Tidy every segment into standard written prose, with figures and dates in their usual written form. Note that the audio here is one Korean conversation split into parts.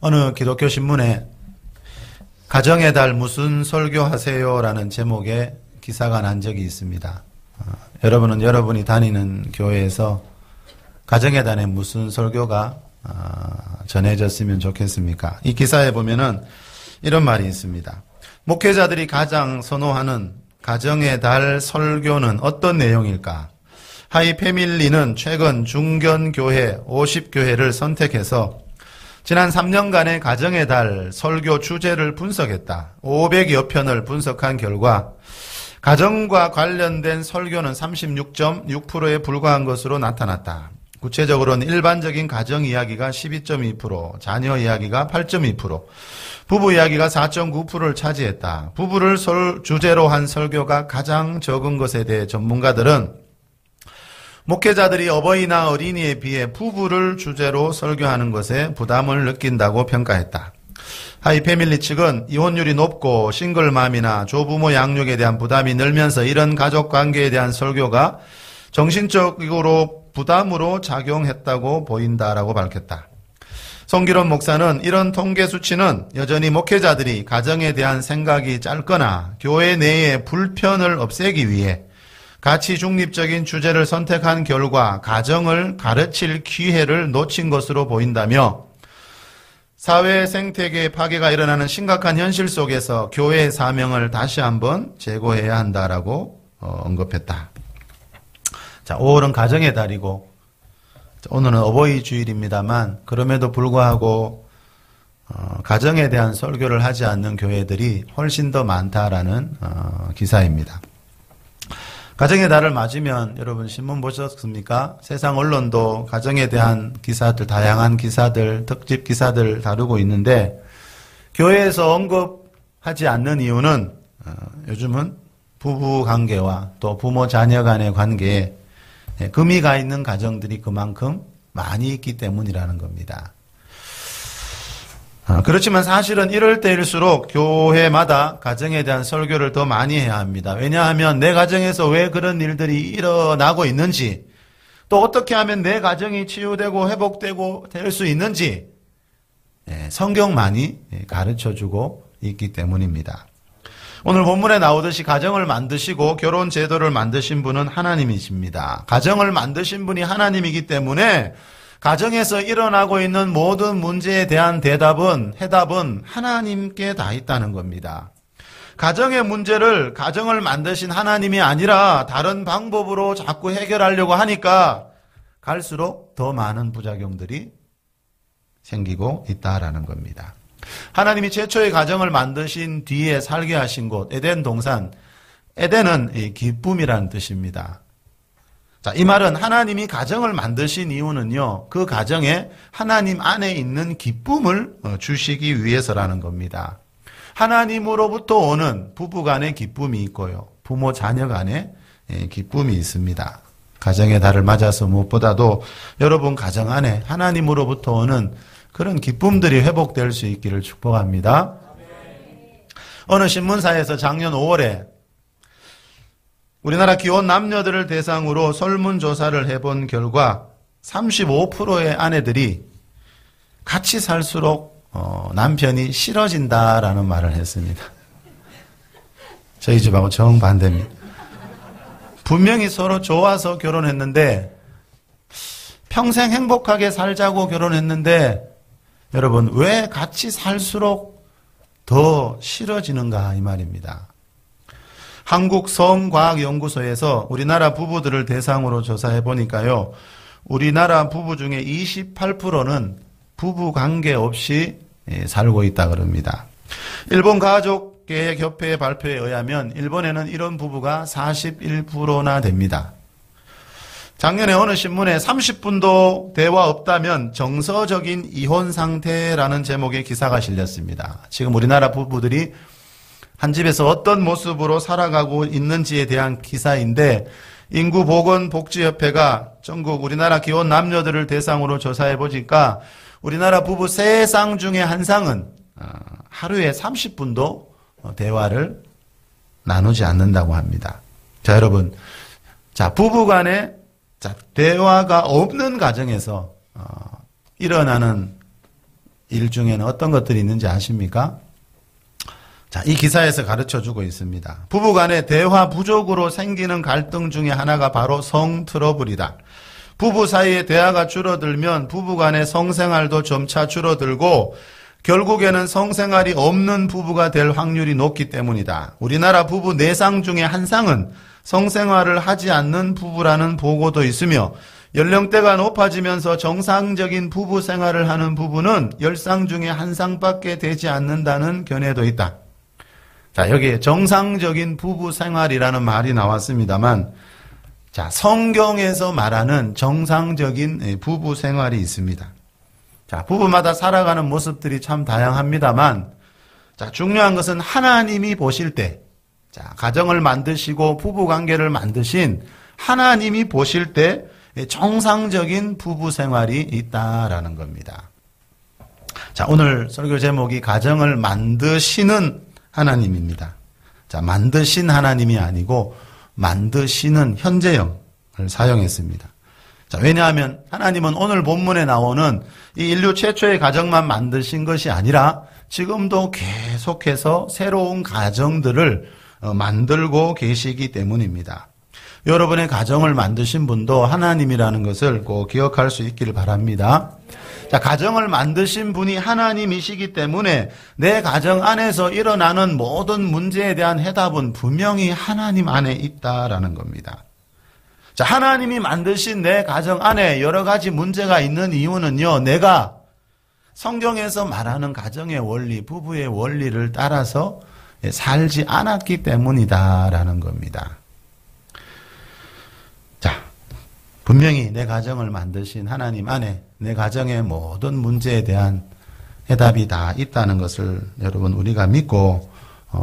어느 기독교 신문에 가정의 달 무슨 설교하세요? 라는 제목의 기사가 난 적이 있습니다. 여러분은 여러분이 다니는 교회에서 가정의 달에 무슨 설교가 전해졌으면 좋겠습니까? 이 기사에 보면은 이런 말이 있습니다. 목회자들이 가장 선호하는 가정의 달 설교는 어떤 내용일까? 하이 패밀리는 최근 중견교회 50교회를 선택해서 지난 3년간의 가정의 달 설교 주제를 분석했다. 500여 편을 분석한 결과 가정과 관련된 설교는 36.6%에 불과한 것으로 나타났다. 구체적으로는 일반적인 가정 이야기가 12.2%, 자녀 이야기가 8.2%, 부부 이야기가 4.9%를 차지했다. 부부를 주제로 한 설교가 가장 적은 것에 대해 전문가들은 목회자들이 어버이나 어린이에 비해 부부를 주제로 설교하는 것에 부담을 느낀다고 평가했다. 하이패밀리 측은 이혼율이 높고 싱글맘이나 조부모 양육에 대한 부담이 늘면서 이런 가족관계에 대한 설교가 정신적으로 부담으로 작용했다고 보인다라고 밝혔다. 송기론 목사는 이런 통계 수치는 여전히 목회자들이 가정에 대한 생각이 짧거나 교회 내에 불편을 없애기 위해 가치 중립적인 주제를 선택한 결과 가정을 가르칠 기회를 놓친 것으로 보인다며 사회 생태계 파괴가 일어나는 심각한 현실 속에서 교회의 사명을 다시 한번 재고해야 한다라고 언급했다. 자, 5월은 가정의 달이고 오늘은 어버이 주일입니다만 그럼에도 불구하고 가정에 대한 설교를 하지 않는 교회들이 훨씬 더 많다라는 기사입니다. 가정의 달을 맞으면 여러분 신문 보셨습니까? 세상 언론도 가정에 대한 기사들, 다양한 기사들, 특집 기사들 다루고 있는데 교회에서 언급하지 않는 이유는 요즘은 부부 관계와 또 부모 자녀 간의 관계에 금이 가 있는 가정들이 그만큼 많이 있기 때문이라는 겁니다. 그렇지만 사실은 이럴 때일수록 교회마다 가정에 대한 설교를 더 많이 해야 합니다. 왜냐하면 내 가정에서 왜 그런 일들이 일어나고 있는지 또 어떻게 하면 내 가정이 치유되고 회복되고 될 수 있는지 성경 많이 가르쳐주고 있기 때문입니다. 오늘 본문에 나오듯이 가정을 만드시고 결혼 제도를 만드신 분은 하나님이십니다. 가정을 만드신 분이 하나님이기 때문에 가정에서 일어나고 있는 모든 문제에 대한 해답은 하나님께 다 있다는 겁니다. 가정의 문제를 가정을 만드신 하나님이 아니라 다른 방법으로 자꾸 해결하려고 하니까 갈수록 더 많은 부작용들이 생기고 있다라는 겁니다. 하나님이 최초의 가정을 만드신 뒤에 살게 하신 곳 에덴 동산, 에덴은 기쁨이라는 뜻입니다. 자, 이 말은 하나님이 가정을 만드신 이유는요, 그 가정에 하나님 안에 있는 기쁨을 주시기 위해서라는 겁니다. 하나님으로부터 오는 부부 간의 기쁨이 있고요, 부모 자녀 간의 기쁨이 있습니다. 가정의 달을 맞아서 무엇보다도 여러분 가정 안에 하나님으로부터 오는 그런 기쁨들이 회복될 수 있기를 축복합니다. 어느 신문사에서 작년 5월에 우리나라 기혼 남녀들을 대상으로 설문조사를 해본 결과 35%의 아내들이 같이 살수록 남편이 싫어진다라는 말을 했습니다. 저희 집하고 정반대입니다. 분명히 서로 좋아서 결혼했는데 평생 행복하게 살자고 결혼했는데 여러분 왜 같이 살수록 더 싫어지는가 이 말입니다. 한국성과학연구소에서 우리나라 부부들을 대상으로 조사해 보니까요, 우리나라 부부 중에 28%는 부부 관계 없이 살고 있다 그럽니다. 일본 가족계획협회의 발표에 의하면 일본에는 이런 부부가 41%나 됩니다. 작년에 어느 신문에 30분도 대화 없다면 정서적인 이혼 상태라는 제목의 기사가 실렸습니다. 지금 우리나라 부부들이 한 집에서 어떤 모습으로 살아가고 있는지에 대한 기사인데 인구보건복지협회가 전국 우리나라 기혼 남녀들을 대상으로 조사해 보니까 우리나라 부부 3쌍 중에 한 쌍은 하루에 30분도 대화를 나누지 않는다고 합니다. 자, 여러분, 자, 부부 간에 대화가 없는 가정에서 일어나는 일 중에는 어떤 것들이 있는지 아십니까? 자, 이 기사에서 가르쳐 주고 있습니다. 부부 간의 대화 부족으로 생기는 갈등 중에 하나가 바로 성 트러블이다. 부부 사이의 대화가 줄어들면 부부 간의 성생활도 점차 줄어들고 결국에는 성생활이 없는 부부가 될 확률이 높기 때문이다. 우리나라 부부 4쌍 중에 한 쌍은 성생활을 하지 않는 부부라는 보고도 있으며 연령대가 높아지면서 정상적인 부부 생활을 하는 부부는 10쌍 중에 한 쌍밖에 되지 않는다는 견해도 있다. 자, 여기에 정상적인 부부 생활이라는 말이 나왔습니다만, 자, 성경에서 말하는 정상적인 부부 생활이 있습니다. 자, 부부마다 살아가는 모습들이 참 다양합니다만, 자, 중요한 것은 하나님이 보실 때, 자, 가정을 만드시고 부부 관계를 만드신 하나님이 보실 때 정상적인 부부 생활이 있다라는 겁니다. 자, 오늘 설교 제목이 가정을 만드시는 하나님입니다. 자, 만드신 하나님이 아니고 만드시는 현재형을 사용했습니다. 자, 왜냐하면 하나님은 오늘 본문에 나오는 이 인류 최초의 가정만 만드신 것이 아니라 지금도 계속해서 새로운 가정들을 만들고 계시기 때문입니다. 여러분의 가정을 만드신 분도 하나님이라는 것을 꼭 기억할 수 있기를 바랍니다. 자, 가정을 만드신 분이 하나님이시기 때문에 내 가정 안에서 일어나는 모든 문제에 대한 해답은 분명히 하나님 안에 있다라는 겁니다. 자, 하나님이 만드신 내 가정 안에 여러 가지 문제가 있는 이유는요, 내가 성경에서 말하는 가정의 원리, 부부의 원리를 따라서 살지 않았기 때문이다라는 겁니다. 자, 분명히 내 가정을 만드신 하나님 안에 내 가정의 모든 문제에 대한 해답이 다 있다는 것을 여러분 우리가 믿고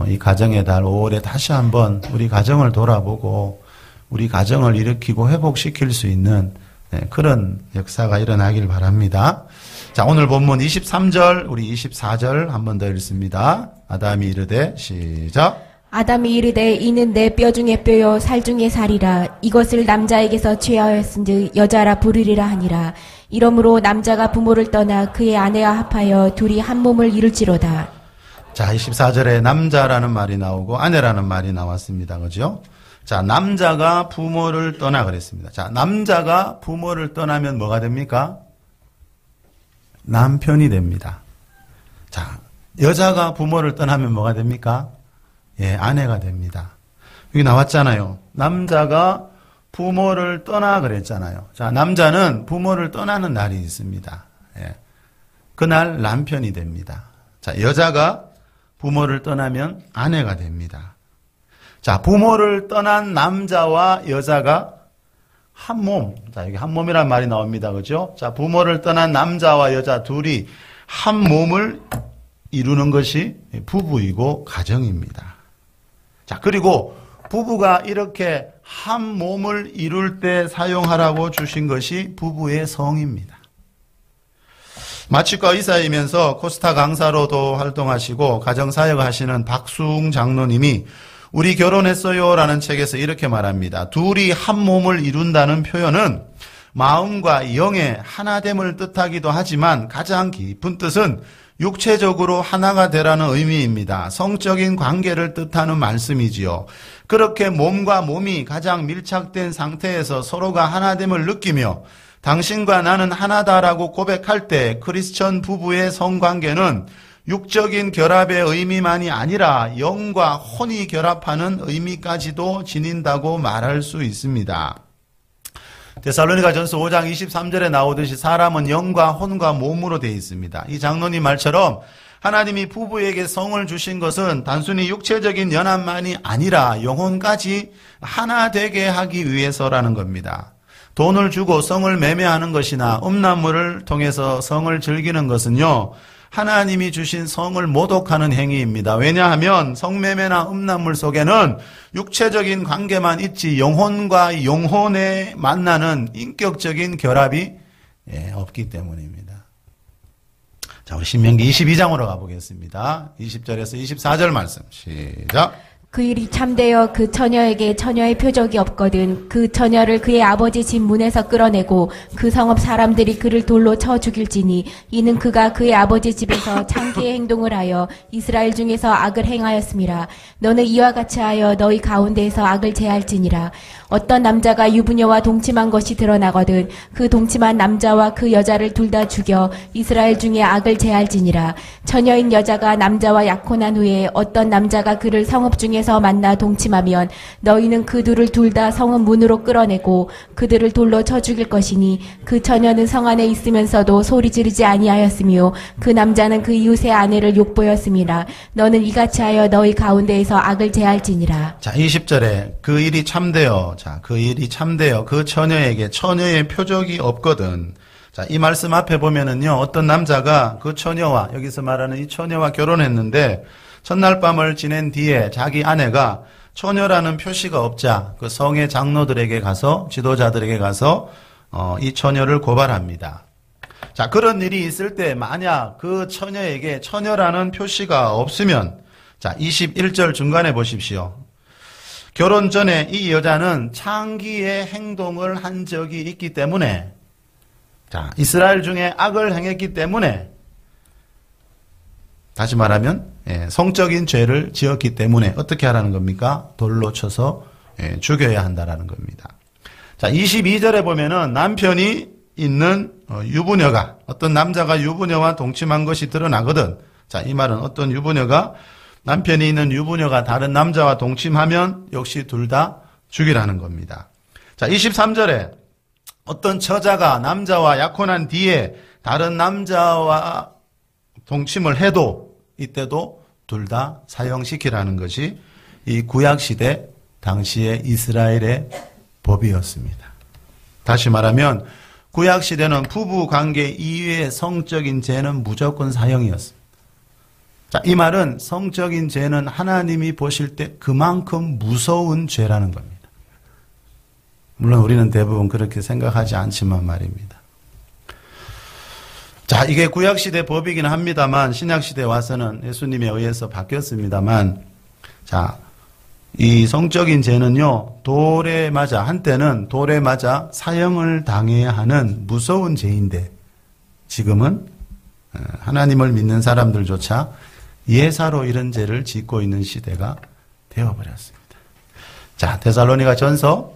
이 가정의 달 5월에 다시 한번 우리 가정을 돌아보고 우리 가정을 일으키고 회복시킬 수 있는 그런 역사가 일어나길 바랍니다. 자, 오늘 본문 23절, 우리 24절 한 번 더 읽습니다. 아담이 이르되, 시작. 아담이 이르되 이는 내 뼈 중에 뼈요 살 중에 살이라. 이것을 남자에게서 취하였은즉 여자라 부르리라 하니라. 이러므로 남자가 부모를 떠나 그의 아내와 합하여 둘이 한 몸을 이룰지로다. 자, 24절에 남자라는 말이 나오고 아내라는 말이 나왔습니다. 그죠? 자, 남자가 부모를 떠나 그랬습니다. 자, 남자가 부모를 떠나면 뭐가 됩니까? 남편이 됩니다. 자, 여자가 부모를 떠나면 뭐가 됩니까? 예, 아내가 됩니다. 여기 나왔잖아요. 남자가 부모를 떠나 그랬잖아요. 자, 남자는 부모를 떠나는 날이 있습니다. 예. 그날 남편이 됩니다. 자, 여자가 부모를 떠나면 아내가 됩니다. 자, 부모를 떠난 남자와 여자가 한 몸. 자, 여기 한 몸이란 말이 나옵니다. 그죠? 자, 부모를 떠난 남자와 여자 둘이 한 몸을 이루는 것이 부부이고 가정입니다. 자, 그리고 부부가 이렇게 한 몸을 이룰 때 사용하라고 주신 것이 부부의 성입니다. 마취과 의사이면서 코스타 강사로도 활동하시고 가정사역 하시는 박수웅 장로님이 우리 결혼했어요 라는 책에서 이렇게 말합니다. 둘이 한 몸을 이룬다는 표현은 마음과 영의 하나됨을 뜻하기도 하지만 가장 깊은 뜻은 육체적으로 하나가 되라는 의미입니다. 성적인 관계를 뜻하는 말씀이지요. 그렇게 몸과 몸이 가장 밀착된 상태에서 서로가 하나됨을 느끼며 당신과 나는 하나다라고 고백할 때 크리스천 부부의 성관계는 육적인 결합의 의미만이 아니라 영과 혼이 결합하는 의미까지도 지닌다고 말할 수 있습니다. 데살로니가전서 5장 23절에 나오듯이 사람은 영과 혼과 몸으로 되어 있습니다. 이 장로님 말처럼 하나님이 부부에게 성을 주신 것은 단순히 육체적인 연합만이 아니라 영혼까지 하나 되게 하기 위해서라는 겁니다. 돈을 주고 성을 매매하는 것이나 음란물을 통해서 성을 즐기는 것은요, 하나님이 주신 성을 모독하는 행위입니다. 왜냐하면 성매매나 음란물 속에는 육체적인 관계만 있지 영혼과 영혼에 만나는 인격적인 결합이 없기 때문입니다. 자, 우리 신명기 22장으로 가보겠습니다. 20절에서 24절 말씀 시작. 그 일이 참되어 그 처녀에게 처녀의 표적이 없거든 그 처녀를 그의 아버지 집 문에서 끌어내고 그 성읍 사람들이 그를 돌로 쳐 죽일지니 이는 그가 그의 아버지 집에서 창기의 행동을 하여 이스라엘 중에서 악을 행하였음이라. 너는 이와 같이 하여 너희 가운데에서 악을 제할지니라. 어떤 남자가 유부녀와 동침한 것이 드러나거든 그 동침한 남자와 그 여자를 둘 다 죽여 이스라엘 중에 악을 제할지니라. 처녀인 여자가 남자와 약혼한 후에 어떤 남자가 그를 성읍 중에서 만나 동침하면 너희는 그 둘을 다 성읍 문으로 끌어내고 그들을 돌로 쳐 죽일 것이니 그 처녀는 성 안에 있으면서도 소리 지르지 아니하였으며 그 남자는 그 이웃의 아내를 욕보였음이라. 너는 이같이 하여 너희 가운데에서 악을 제할지니라. 자, 20절에 그 일이 참되어, 자, 그 일이 참되어 그 처녀에게 처녀의 표적이 없거든. 자, 이 말씀 앞에 보면은요, 어떤 남자가 그 처녀와, 여기서 말하는 이 처녀와 결혼했는데, 첫날 밤을 지낸 뒤에 자기 아내가 처녀라는 표시가 없자 그 성의 장로들에게 가서, 지도자들에게 가서, 이 처녀를 고발합니다. 자, 그런 일이 있을 때 만약 그 처녀에게 처녀라는 표시가 없으면, 자, 21절 중간에 보십시오. 결혼 전에 이 여자는 창기의 행동을 한 적이 있기 때문에, 자, 이스라엘 중에 악을 행했기 때문에, 다시 말하면 성적인 죄를 지었기 때문에 어떻게 하라는 겁니까? 돌로 쳐서 죽여야 한다라는 겁니다. 자, 22절에 보면은 남편이 있는 유부녀가, 어떤 남자가 유부녀와 동침한 것이 드러나거든. 자, 이 말은 어떤 유부녀가, 남편이 있는 유부녀가 다른 남자와 동침하면 역시 둘 다 죽이라는 겁니다. 자, 23절에 어떤 처자가 남자와 약혼한 뒤에 다른 남자와 동침을 해도 이때도 둘 다 사형시키라는 것이 이 구약시대 당시의 이스라엘의 법이었습니다. 다시 말하면 구약시대는 부부관계 이외의 성적인 죄는 무조건 사형이었습니다. 자, 이 말은 성적인 죄는 하나님이 보실 때 그만큼 무서운 죄라는 겁니다. 물론 우리는 대부분 그렇게 생각하지 않지만 말입니다. 자, 이게 구약시대 법이긴 합니다만 신약시대에 와서는 예수님에 의해서 바뀌었습니다만, 자, 이 성적인 죄는요, 돌에 맞아, 한때는 돌에 맞아 사형을 당해야 하는 무서운 죄인데 지금은 하나님을 믿는 사람들조차 예사로 이런 죄를 짓고 있는 시대가 되어버렸습니다. 자, 데살로니가 전서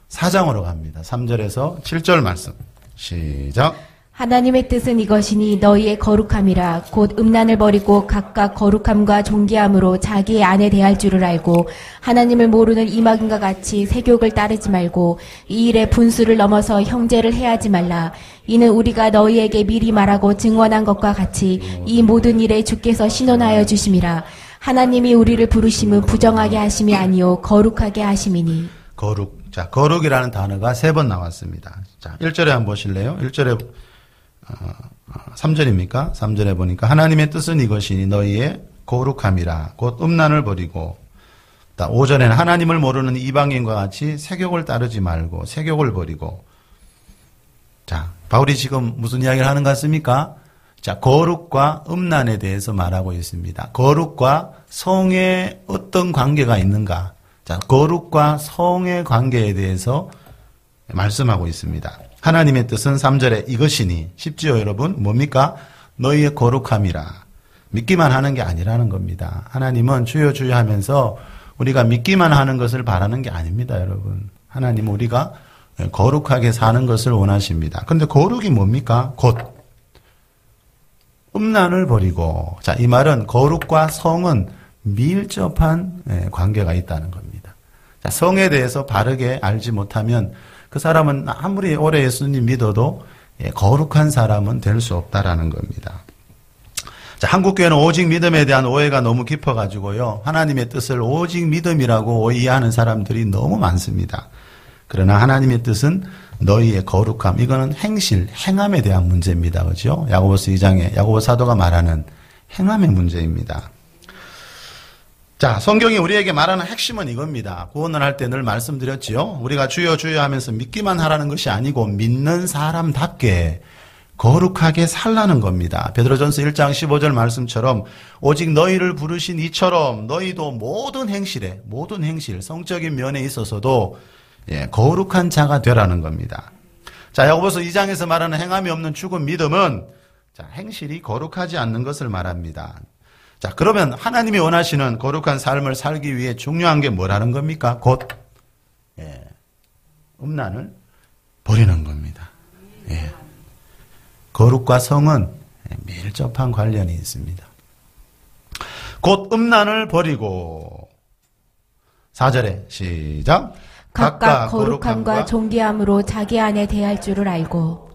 4장으로 갑니다. 3절에서 7절 말씀. 시작. 하나님의 뜻은 이것이니 너희의 거룩함이라. 곧 음란을 버리고 각각 거룩함과 존귀함으로 자기의 아내 대할 줄을 알고 하나님을 모르는 이방인과 같이 세욕을 따르지 말고 이 일에 분수를 넘어서 형제를 해하지 말라. 이는 우리가 너희에게 미리 말하고 증언한 것과 같이 이 모든 일에 주께서 신원하여 주심이라. 하나님이 우리를 부르심은 부정하게 하심이 아니요 거룩하게 하심이니. 거룩. 자, 거룩이라는 단어가 3번 나왔습니다. 자, 1절에 한번 보실래요? 1절에 3절입니까? 3절에 보니까 하나님의 뜻은 이것이니 너희의 거룩함이라. 곧 음란을 버리고, 5절에는 하나님을 모르는 이방인과 같이 세욕을 따르지 말고 세욕을 버리고. 자, 바울이 지금 무슨 이야기를 하는 것 같습니까? 자, 거룩과 음란에 대해서 말하고 있습니다. 거룩과 성의 어떤 관계가 있는가? 자, 거룩과 성의 관계에 대해서 말씀하고 있습니다. 하나님의 뜻은 3절에 이것이니, 쉽지요 여러분? 뭡니까? 너희의 거룩함이라. 믿기만 하는 게 아니라는 겁니다. 하나님은 주여 주여 하면서 우리가 믿기만 하는 것을 바라는 게 아닙니다, 여러분. 하나님은 우리가 거룩하게 사는 것을 원하십니다. 그런데 거룩이 뭡니까? 곧 음란을 버리고. 자, 이 말은 거룩과 성은 밀접한 관계가 있다는 겁니다. 자, 성에 대해서 바르게 알지 못하면 그 사람은 아무리 오래 예수님 믿어도 거룩한 사람은 될 수 없다라는 겁니다. 자, 한국교회는 오직 믿음에 대한 오해가 너무 깊어가지고요, 하나님의 뜻을 오직 믿음이라고 이해하는 사람들이 너무 많습니다. 그러나 하나님의 뜻은 너희의 거룩함, 이거는 행실, 행함에 대한 문제입니다. 그렇죠? 야고보서 2장에 야고보 사도가 말하는 행함의 문제입니다. 자, 성경이 우리에게 말하는 핵심은 이겁니다. 구원을 할 때 늘 말씀드렸지요. 우리가 주여 주여 하면서 믿기만 하라는 것이 아니고 믿는 사람답게 거룩하게 살라는 겁니다. 베드로전서 1장 15절 말씀처럼 오직 너희를 부르신 이처럼 너희도 모든 행실, 성적인 면에 있어서도 거룩한 자가 되라는 겁니다. 자, 야고보서 2장에서 말하는 행함이 없는 죽은 믿음은 행실이 거룩하지 않는 것을 말합니다. 자, 그러면 하나님이 원하시는 거룩한 삶을 살기 위해 중요한 게 뭐라는 겁니까? 곧 음란을 버리는 겁니다. 거룩과 성은 밀접한 관련이 있습니다. 곧 음란을 버리고 4절에 시작. 각각 거룩함과 존귀함으로 자기 아내 대할 줄을 알고.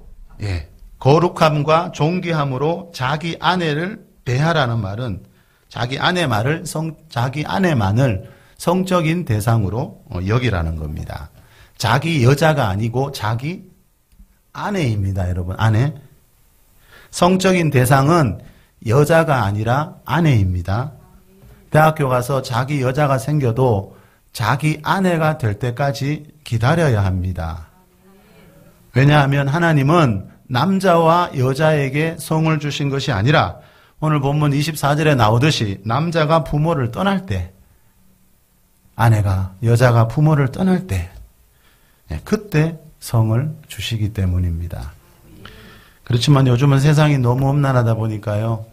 거룩함과 존귀함으로 자기 아내를 대하라는 말은 자기 아내만을 성적인 대상으로 여기라는 겁니다. 자기 여자가 아니고 자기 아내입니다, 여러분. 아내. 성적인 대상은 여자가 아니라 아내입니다. 대학교 가서 자기 여자가 생겨도 자기 아내가 될 때까지 기다려야 합니다. 왜냐하면 하나님은 남자와 여자에게 성을 주신 것이 아니라 오늘 본문 24절에 나오듯이 남자가 부모를 떠날 때, 여자가 부모를 떠날 때, 그때 성을 주시기 때문입니다. 그렇지만 요즘은 세상이 너무 험난하다 보니까요.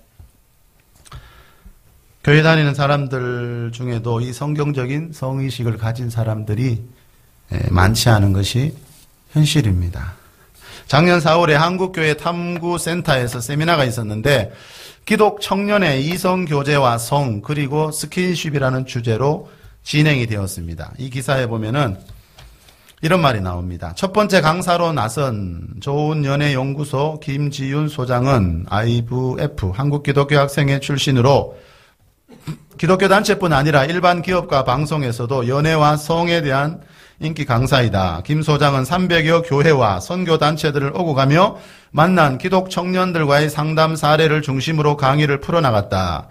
교회 다니는 사람들 중에도 이 성경적인 성의식을 가진 사람들이 많지 않은 것이 현실입니다. 작년 4월에 한국교회 탐구센터에서 세미나가 있었는데 기독 청년의 이성교제와 성 그리고 스킨십이라는 주제로 진행이 되었습니다. 이 기사에 보면은 이런 말이 나옵니다. 첫 번째 강사로 나선 좋은연애연구소 김지윤 소장은 IVF 한국기독교학생회 출신으로 기독교 단체뿐 아니라 일반 기업과 방송에서도 연애와 성에 대한 인기 강사이다. 김 소장은 300여 교회와 선교단체들을 오고 가며 만난 기독 청년들과의 상담 사례를 중심으로 강의를 풀어나갔다.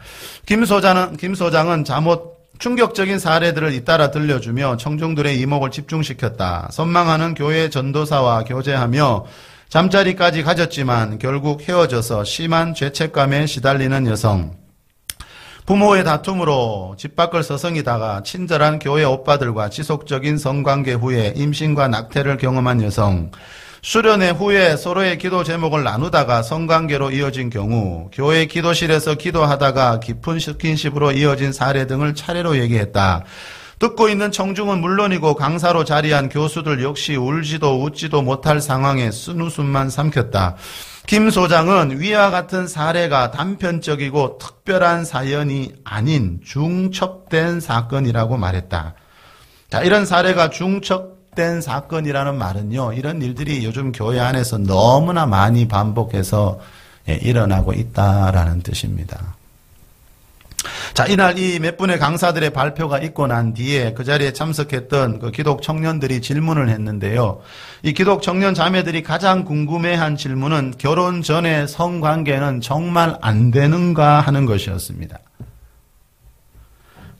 김 소장은 잠옷 충격적인 사례들을 잇따라 들려주며 청중들의 이목을 집중시켰다. 선망하는 교회 전도사와 교제하며 잠자리까지 가졌지만 결국 헤어져서 심한 죄책감에 시달리는 여성. 부모의 다툼으로 집 밖을 서성이다가 친절한 교회 오빠들과 지속적인 성관계 후에 임신과 낙태를 경험한 여성. 수련회 후에 서로의 기도 제목을 나누다가 성관계로 이어진 경우, 교회 기도실에서 기도하다가 깊은 스킨십으로 이어진 사례 등을 차례로 얘기했다. 듣고 있는 청중은 물론이고 강사로 자리한 교수들 역시 울지도 웃지도 못할 상황에 쓴웃음만 삼켰다. 김 소장은 위와 같은 사례가 단편적이고 특별한 사연이 아닌 중첩된 사건이라고 말했다. 자, 이런 사례가 중첩된 사건이라는 말은요, 이런 일들이 요즘 교회 안에서 너무나 많이 반복해서 일어나고 있다라는 뜻입니다. 자, 이날 이 몇 분의 강사들의 발표가 있고 난 뒤에 그 자리에 참석했던 그 기독 청년들이 질문을 했는데요. 이 기독 청년 자매들이 가장 궁금해한 질문은 결혼 전에 성관계는 정말 안 되는가 하는 것이었습니다.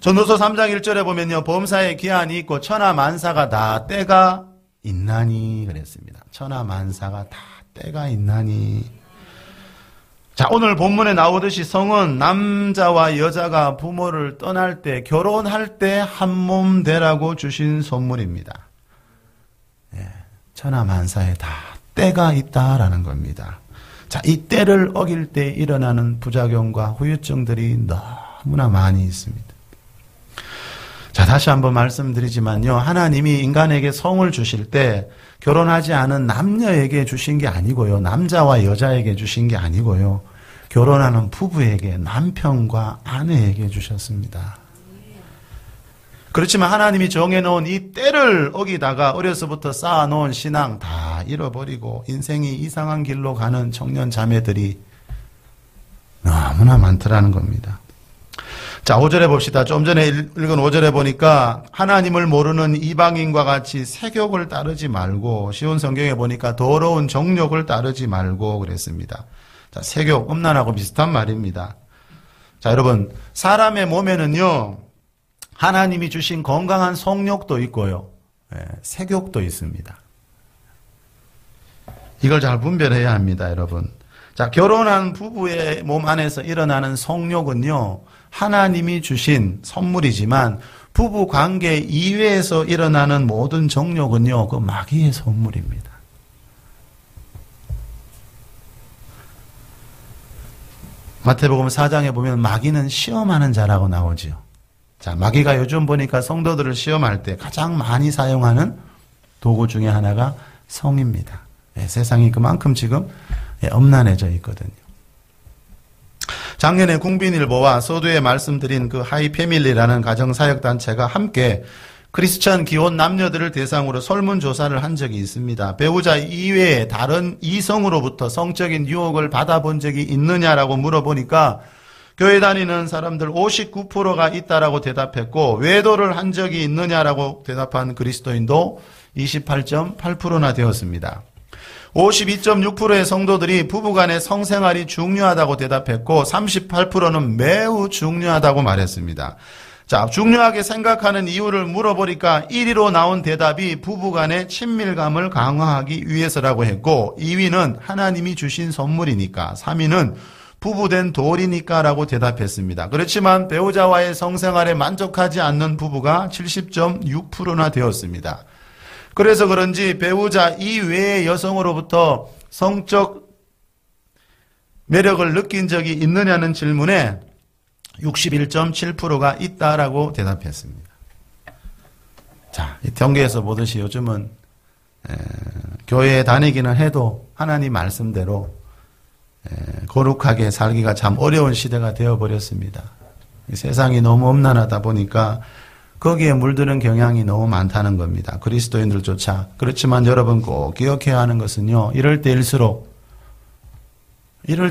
전도서 3장 1절에 보면요. 범사에 기한이 있고 천하만사가 다 때가 있나니 그랬습니다. 천하만사가 다 때가 있나니. 자, 오늘 본문에 나오듯이 성은 남자와 여자가 부모를 떠날 때, 결혼할 때 한 몸 되라고 주신 선물입니다. 천하만사에 다 때가 있다라는 겁니다. 자, 이 때를 어길 때 일어나는 부작용과 후유증들이 너무나 많이 있습니다. 자, 다시 한번 말씀드리지만요. 하나님이 인간에게 성을 주실 때 결혼하지 않은 남녀에게 주신 게 아니고요. 남자와 여자에게 주신 게 아니고요. 결혼하는 부부에게, 남편과 아내에게 주셨습니다. 그렇지만 하나님이 정해놓은 이 때를 어기다가 어려서부터 쌓아놓은 신앙 다 잃어버리고 인생이 이상한 길로 가는 청년 자매들이 너무나 많더라는 겁니다. 자, 5절에 봅시다. 좀 전에 읽은 5절에 보니까 하나님을 모르는 이방인과 같이 세욕을 따르지 말고, 쉬운 성경에 보니까 더러운 정욕을 따르지 말고 그랬습니다. 자, 세욕, 음란하고 비슷한 말입니다. 자, 여러분, 사람의 몸에는요, 하나님이 주신 건강한 성욕도 있고요, 세욕도 있습니다. 이걸 잘 분별해야 합니다, 여러분. 자, 결혼한 부부의 몸 안에서 일어나는 성욕은요, 하나님이 주신 선물이지만 부부 관계 이외에서 일어나는 모든 정욕은요, 그 마귀의 선물입니다. 마태복음 4장에 보면 마귀는 시험하는 자라고 나오지요. 자, 마귀가 요즘 보니까 성도들을 시험할 때 가장 많이 사용하는 도구 중에 하나가 성입니다. 세상이 그만큼 지금 엄난해져 있거든요. 작년에 국민일보와 서두에 말씀드린 그 하이패밀리라는 가정사역단체가 함께 크리스천 기혼 남녀들을 대상으로 설문조사를 한 적이 있습니다. 배우자 이외에 다른 이성으로부터 성적인 유혹을 받아본 적이 있느냐라고 물어보니까 교회 다니는 사람들 59%가 있다라고 대답했고, 외도를 한 적이 있느냐라고 대답한 그리스도인도 28.8%나 되었습니다. 52.6%의 성도들이 부부간의 성생활이 중요하다고 대답했고 38%는 매우 중요하다고 말했습니다. 자, 중요하게 생각하는 이유를 물어보니까 1위로 나온 대답이 부부간의 친밀감을 강화하기 위해서라고 했고, 2위는 하나님이 주신 선물이니까, 3위는 부부된 도리니까 라고 대답했습니다. 그렇지만 배우자와의 성생활에 만족하지 않는 부부가 70.6%나 되었습니다. 그래서 그런지 배우자 이외의 여성으로부터 성적 매력을 느낀 적이 있느냐는 질문에 61.7%가 있다라고 대답했습니다. 자, 이 경계에서 보듯이 요즘은 교회에 다니기는 해도 하나님 말씀대로 거룩하게 살기가 참 어려운 시대가 되어버렸습니다. 세상이 너무 엄난하다 보니까 거기에 물드는 경향이 너무 많다는 겁니다. 그리스도인들조차. 그렇지만 여러분 꼭 기억해야 하는 것은요, 이럴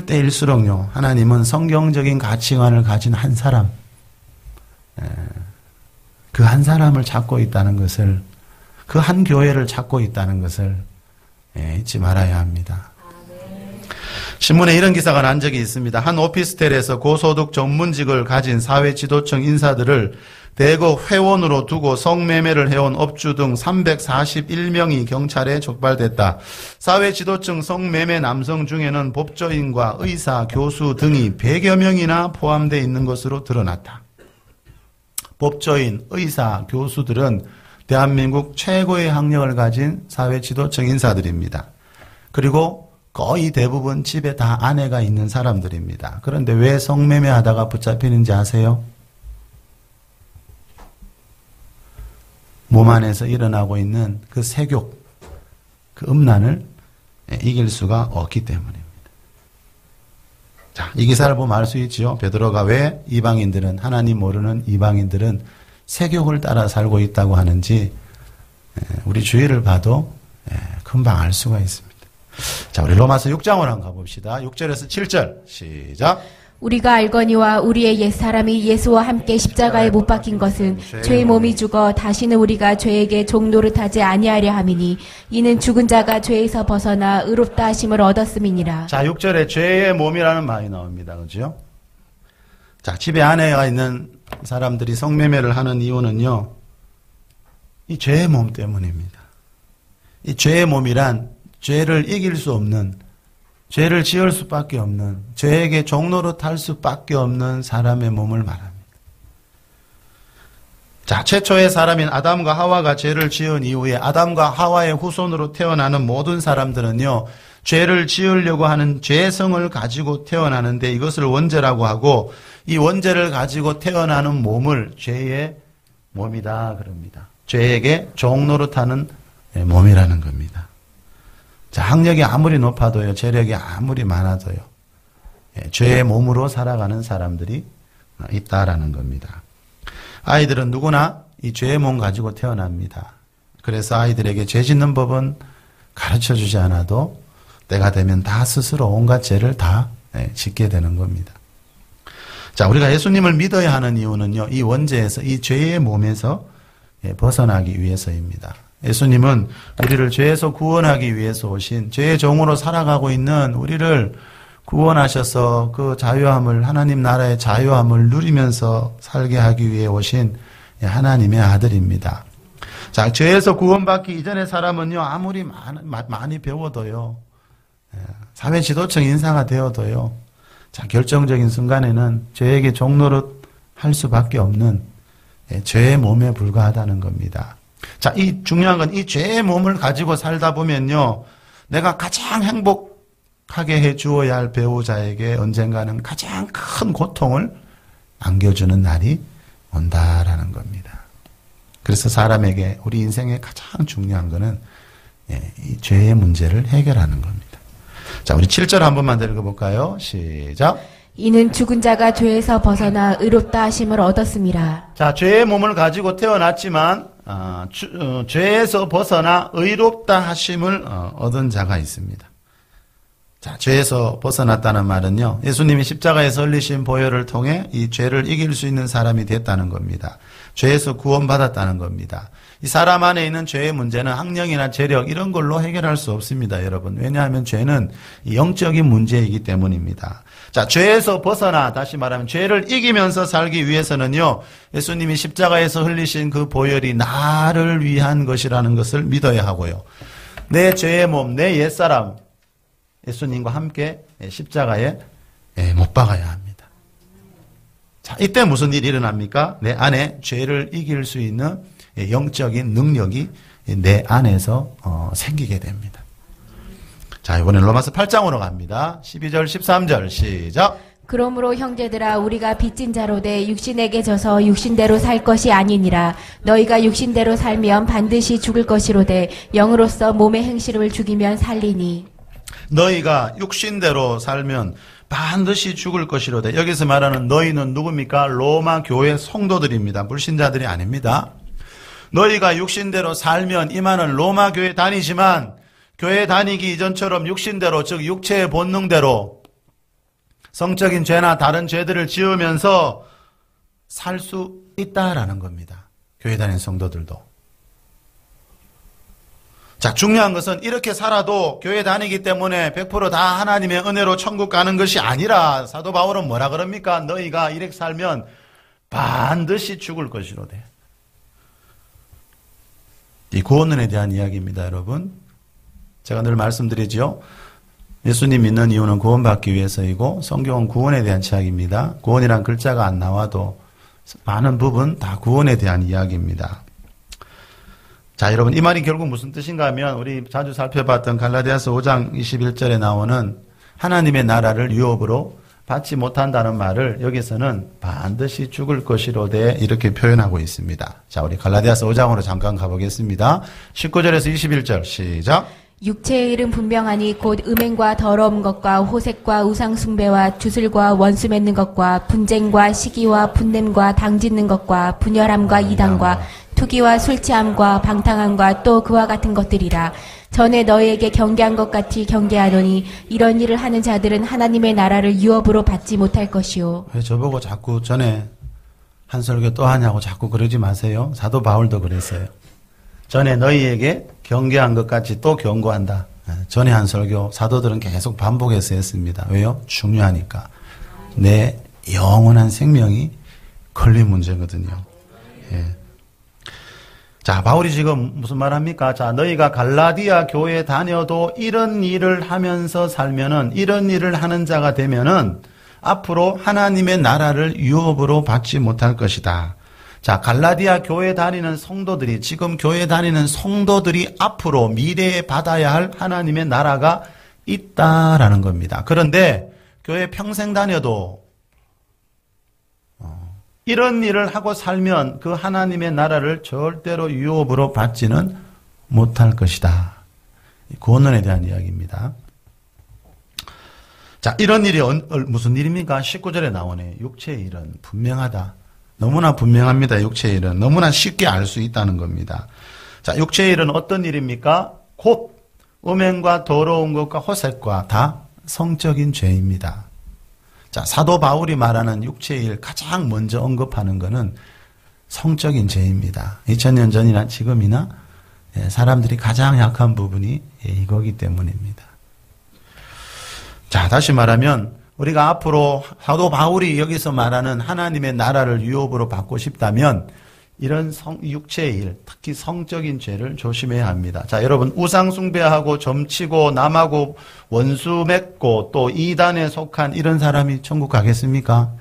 때일수록요, 하나님은 성경적인 가치관을 가진 한 사람, 그 한 사람을 찾고 있다는 것을, 그 한 교회를 찾고 있다는 것을 잊지 말아야 합니다. 신문에 이런 기사가 난 적이 있습니다. 한 오피스텔에서 고소득 전문직을 가진 사회 지도층 인사들을 대거 회원으로 두고 성매매를 해온 업주 등 341명이 경찰에 촉발됐다. 사회 지도층 성매매 남성 중에는 법조인과 의사, 교수 등이 100여 명이나 포함되어 있는 것으로 드러났다. 법조인, 의사, 교수들은 대한민국 최고의 학력을 가진 사회 지도층 인사들입니다. 그리고 거의 대부분 집에 다 아내가 있는 사람들입니다. 그런데 왜 성매매 하다가 붙잡히는지 아세요? 몸 안에서 일어나고 있는 그 세욕, 그 음란을 이길 수가 없기 때문입니다. 자, 이 기사를 보면 알 수 있지요. 베드로가 왜 이방인들은, 하나님 모르는 이방인들은 세욕을 따라 살고 있다고 하는지 우리 주위를 봐도 금방 알 수가 있습니다. 자, 우리 로마서 6장으로 한번 가봅시다. 6절에서 7절 시작. 우리가 알거니와 우리의 옛사람이 예수와 함께 십자가에 못 박힌 것은 죄의 몸이 죽어 다시는 우리가 죄에게 종노릇하지 아니하려 함이니 이는 죽은 자가 죄에서 벗어나 의롭다 하심을 얻었음이니라. 자, 6절에 죄의 몸이라는 말이 나옵니다. 그죠? 자, 집에 아내가 있는 사람들이 성매매를 하는 이유는요, 이 죄의 몸 때문입니다. 이 죄의 몸이란 죄를 이길 수 없는, 죄를 지을 수밖에 없는, 죄에게 종노릇할 수밖에 없는 사람의 몸을 말합니다. 자, 최초의 사람인 아담과 하와가 죄를 지은 이후에 아담과 하와의 후손으로 태어나는 모든 사람들은요, 죄를 지으려고 하는 죄성을 가지고 태어나는데 이것을 원죄라고 하고, 이 원죄를 가지고 태어나는 몸을 죄의 몸이다 그럽니다. 죄에게 종노릇하는 몸이라는 겁니다. 자, 학력이 아무리 높아도요, 재력이 아무리 많아도요, 죄의 몸으로 살아가는 사람들이 있다라는 겁니다. 아이들은 누구나 이 죄의 몸 가지고 태어납니다. 그래서 아이들에게 죄 짓는 법은 가르쳐주지 않아도 때가 되면 다 스스로 온갖 죄를 다 짓게 되는 겁니다. 자, 우리가 예수님을 믿어야 하는 이유는요, 이 원죄에서, 이 죄의 몸에서 벗어나기 위해서입니다. 예수님은 우리를 죄에서 구원하기 위해서 오신, 죄의 종으로 살아가고 있는 우리를 구원하셔서 그 자유함을, 하나님 나라의 자유함을 누리면서 살게 하기 위해 오신 하나님의 아들입니다. 자, 죄에서 구원받기 이전의 사람은요, 아무리 많이 배워도요, 사회 지도층 인사가 되어도요. 자, 결정적인 순간에는 죄에게 종노릇 할 수밖에 없는 죄의 몸에 불과하다는 겁니다. 자, 이 중요한 건 이 죄의 몸을 가지고 살다 보면요. 내가 가장 행복하게 해 주어야 할 배우자에게 언젠가는 가장 큰 고통을 안겨주는 날이 온다라는 겁니다. 그래서 사람에게 우리 인생의 가장 중요한 거는 이 죄의 문제를 해결하는 겁니다. 자, 우리 7절 한 번만 더 읽어볼까요? 시작. 이는 죽은 자가 죄에서 벗어나 의롭다 하심을 얻었음이라. 자, 죄의 몸을 가지고 태어났지만 죄에서 벗어나 의롭다 하심을 얻은 자가 있습니다. 자, 죄에서 벗어났다는 말은요. 예수님이 십자가에서 흘리신 보혈을 통해 이 죄를 이길 수 있는 사람이 됐다는 겁니다. 죄에서 구원받았다는 겁니다. 이 사람 안에 있는 죄의 문제는 학력이나 재력 이런 걸로 해결할 수 없습니다, 여러분. 왜냐하면 죄는 영적인 문제이기 때문입니다. 자, 죄에서 벗어나, 다시 말하면 죄를 이기면서 살기 위해서는요, 예수님이 십자가에서 흘리신 그 보혈이 나를 위한 것이라는 것을 믿어야 하고요. 내 죄의 몸, 내 옛사람, 예수님과 함께 십자가에 못 박아야 합니다. 자, 이때 무슨 일이 일어납니까? 내 안에 죄를 이길 수 있는 영적인 능력이 내 안에서 생기게 됩니다. 자, 이번엔 로마서 8장으로 갑니다. 12절, 13절 시작. 그러므로 형제들아 우리가 빚진 자로 돼 육신에게 져서 육신대로 살 것이 아니니라. 너희가 육신대로 살면 반드시 죽을 것이로되 영으로서 몸의 행실을 죽이면 살리니. 너희가 육신대로 살면 반드시 죽을 것이로되, 여기서 말하는 너희는 누굽니까? 로마 교회 성도들입니다. 불신자들이 아닙니다. 너희가 육신대로 살면, 이 말은 로마 교회 다니지만 교회 다니기 이전처럼 육신대로, 즉 육체의 본능대로 성적인 죄나 다른 죄들을 지으면서 살 수 있다라는 겁니다. 교회 다니는 성도들도. 자, 중요한 것은 이렇게 살아도 교회 다니기 때문에 100% 다 하나님의 은혜로 천국 가는 것이 아니라, 사도 바울은 뭐라 그럽니까? 너희가 이렇게 살면 반드시 죽을 것이로되. 이 구원론에 대한 이야기입니다, 여러분. 제가 늘 말씀드리죠. 예수님 믿는 이유는 구원받기 위해서이고, 성경은 구원에 대한 이야기입니다. 구원이란 글자가 안 나와도 많은 부분 다 구원에 대한 이야기입니다. 자, 여러분, 이 말이 결국 무슨 뜻인가 하면, 우리 자주 살펴봤던 갈라디아서 5장 21절에 나오는 하나님의 나라를 유업으로 받지 못한다는 말을 여기서는 반드시 죽을 것이로되 이렇게 표현하고 있습니다. 자, 우리 갈라디아서 5장으로 잠깐 가보겠습니다. 19절에서 21절 시작. 육체의 일은 분명하니 곧 음행과 더러운 것과 호색과 우상숭배와 주술과 원수 맺는 것과 분쟁과 시기와 분냄과 당짓는 것과 분열함과 이단과 투기와 술취함과 방탕함과 또 그와 같은 것들이라. 전에 너희에게 경계한 것 같이 경계하노니 이런 일을 하는 자들은 하나님의 나라를 유업으로 받지 못할 것이요. 왜 저보고 자꾸 전에 한 설교 또 하냐고 자꾸 그러지 마세요. 사도 바울도 그랬어요. 전에 너희에게 경계한 것 같이 또 경고한다. 전에 한 설교 사도들은 계속 반복해서 했습니다. 왜요? 중요하니까. 내 영원한 생명이 걸린 문제거든요. 예. 자, 바울이 지금 무슨 말 합니까? 자, 너희가 갈라디아 교회에 다녀도 이런 일을 하면서 살면은, 이런 일을 하는 자가 되면은 앞으로 하나님의 나라를 유업으로 받지 못할 것이다. 자, 갈라디아 교회 다니는 성도들이, 지금 교회 다니는 성도들이 앞으로 미래에 받아야 할 하나님의 나라가 있다라는 겁니다. 그런데 교회 평생 다녀도 이런 일을 하고 살면 그 하나님의 나라를 절대로 유업으로 받지는 못할 것이다. 구원론에 대한 이야기입니다. 자, 이런 일이 무슨 일입니까? 19절에 나오네. 육체의 일은 분명하다. 너무나 분명합니다. 육체의 일은. 너무나 쉽게 알 수 있다는 겁니다. 자, 육체의 일은 어떤 일입니까? 곧 음행과 더러운 것과 호색과 다 성적인 죄입니다. 자, 사도 바울이 말하는 육체의 일 가장 먼저 언급하는 것은 성적인 죄입니다. 2000년 전이나 지금이나 사람들이 가장 약한 부분이 이거기 때문입니다. 자, 다시 말하면 우리가 앞으로 사도 바울이 여기서 말하는 하나님의 나라를 유업으로 받고 싶다면 이런 육체의 일, 특히 성적인 죄를 조심해야 합니다. 자, 여러분, 우상 숭배하고 점치고 남하고 원수 맺고 또 이단에 속한 이런 사람이 천국 가겠습니까?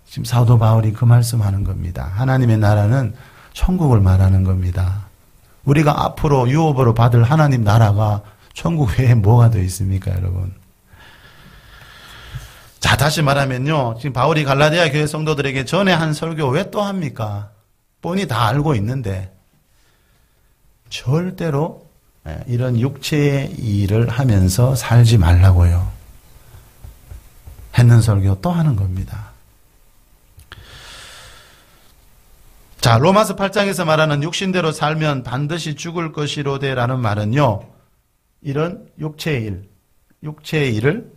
지금 사도 바울이 그 말씀하는 겁니다. 하나님의 나라는 천국을 말하는 겁니다. 우리가 앞으로 유업으로 받을 하나님 나라가 천국 외에 뭐가 더 있습니까, 여러분? 자, 다시 말하면요. 지금 바울이 갈라디아 교회 성도들에게 전에 한 설교 왜 또 합니까? 뻔히 다 알고 있는데 절대로 이런 육체의 일을 하면서 살지 말라고요. 했는 설교 또 하는 겁니다. 자, 로마서 8장에서 말하는 육신대로 살면 반드시 죽을 것이로되라는 말은요. 이런 육체의 일을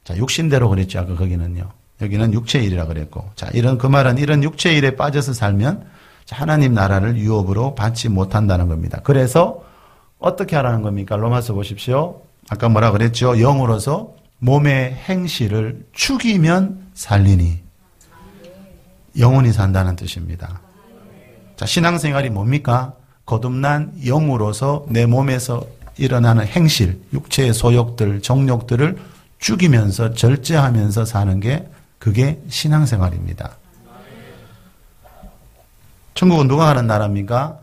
자, 육신대로 그랬죠. 아까 거기는요. 여기는 육체의 일이라 그랬고. 자, 그 말은 이런 육체의 일에 빠져서 살면 하나님 나라를 유업으로 받지 못한다는 겁니다. 그래서 어떻게 하라는 겁니까? 로마서 보십시오. 아까 뭐라 그랬죠? 영으로서 몸의 행실을 죽이면 살리니. 영원히 산다는 뜻입니다. 자, 신앙생활이 뭡니까? 거듭난 영으로서 내 몸에서 일어나는 행실, 육체의 소욕들, 정욕들을 죽이면서 절제하면서 사는 게 그게 신앙생활입니다. 천국은 누가 가는 나라입니까?